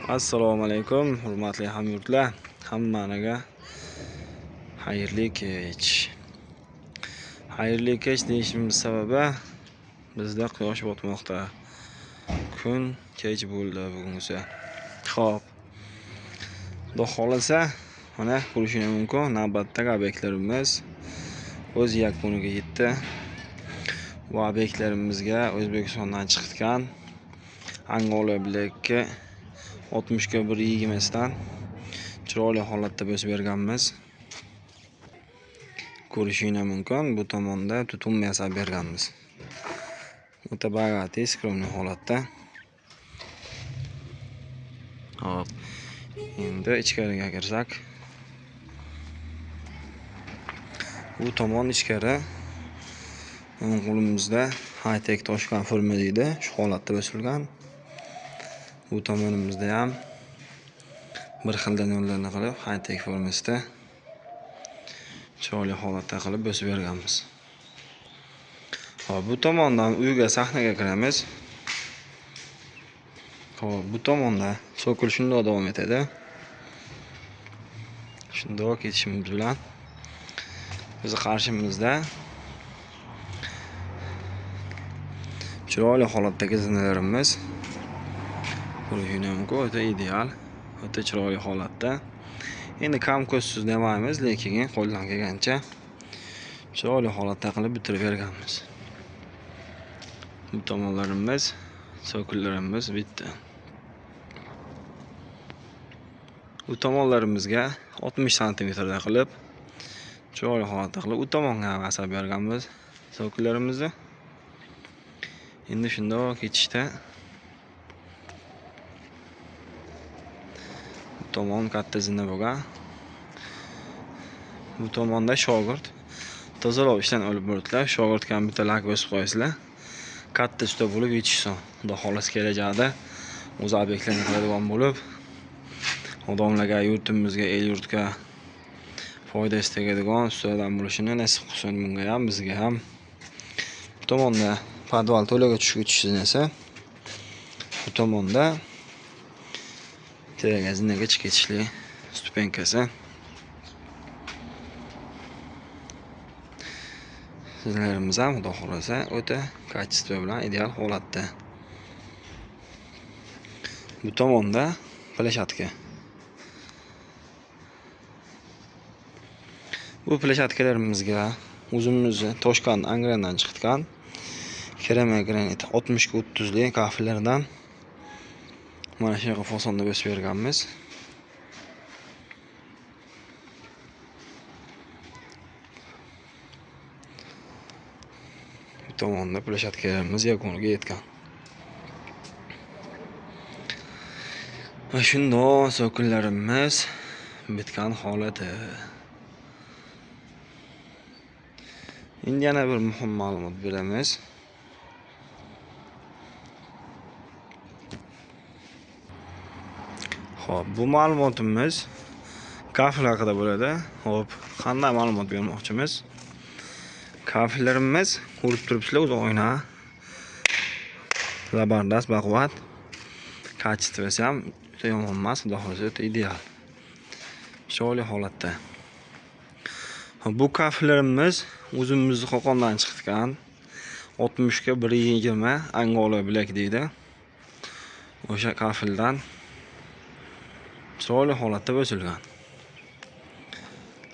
Assalomu alaykum, hurmatli hamyurtlar. Hammaniga xayrli kech. Xayrli kech deyishimiz sababi bizda quyosh botmoqda. Kun kech bo'ldi bugunsa. Xo'p. Xudo xolasa, mana ko'rishingiz mumkin, navbatdagi obyektlarimiz o'z yakuniga yetdi. Bu obyektlarimizga O'zbekistondan chiqqan Angola bilakka 60 ga 120 dan chiroyli holatda bosib berganmiz. Ko'rishingiz mumkin, bu tomonda tutun yasab berganmiz. O'ta bag'atli, skromli holatda. Hop. Endi ichkariga kirsak. Bu tomon ichkari. Qo'limizda high-tech toshkan forma deydi, shu holatda bosilgan. Bu tomonimizda ham bir xildan yo'llarni qilib high-tech formasida chiroyli holatda qilib bosib berganmiz. Hop, bu tomondan uyga sahnaga kiramiz. Hop, bu tomonda sokul shunday davom etadi. Shunday ketishimiz bilan biz qarshimizda chiroyli holatdagi zinalarimiz ko'rishingiz mumkin, o'ta ideal, o'ta chiroyli holatda. Endi kam ko'zsiz demaymiz, lekin qo'ldan kelgancha chiroyli holatda qilib bitirib berganmiz. Bu tomonlarimiz, sokullarimiz bitdi. Bu tomonlarimizga 60 santimetrda qilib chiroyli holatda qilib u tomonga asab berganmiz sokullarimizni. Endi shunday ketishda bu tomon katta zina bo'lgan. Bu tomonda shogird tozalov ishdan olib bordilar. Shogirdga ham bitta lak bosib qo'yasizlar. Katta usta bo'lib yetishsin. Xudo xolos kelajakda o'z obyektlarni qiladigan bo'lib, odamlarga, yurtimizga, el yurtga foydasi tegadigan ustalardan bo'lishini nasib qilsin bunga ham, bizga ham. Bu tomonda podval to'laga tushuvchi zinasi. Bu tomonda teraga zinaga chiqishli stupenkasi. Zinalarimiz ham xudo xolasa o'ta kачество bilan ideal holatda. Bu tomonda plashatka. Bu plashatkalarimizga o'zimizni Toshkent Angrendan chiqqan keramik granit 60 ga 30 li kafillardan mana shunaqa fasonda bosib berganmiz. Bu tomonda plashatkalarimiz yakuniga yetgan. Va shunday sokullarimiz bitgan holati. Endi yana bir muhim ma'lumot beramiz. Hop, bu ma'lumotimiz kafil haqida bo'ladi. Hop, qanday ma'lumot bermoqchimiz? Kafillarimiz ko'rib turibsizlar, o'z oyna zabardast, baquvvat. Kачествоsi ham juda yomon emas, xudo xolasa o'ta ideal. Chiroyli holatda. Bu kafillarimiz o'zimizning Qo'qondan chiqqan 60 ga 120 Angola bilak deydi. O'sha kafildan chiroyli holatda bosilgan.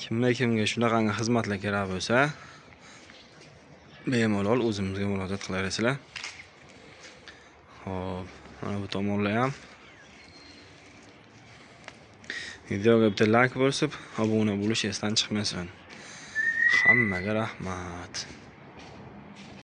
Kimga shunaqangi xizmatlar kerak bo'lsa, bemalol o'zimizga murojaat qilaverasizlar. Hop, mana bu tomonlar ham. Videoga bitta like bosib, obuna bo'lish esdan chiqmasin. Hammaga rahmat.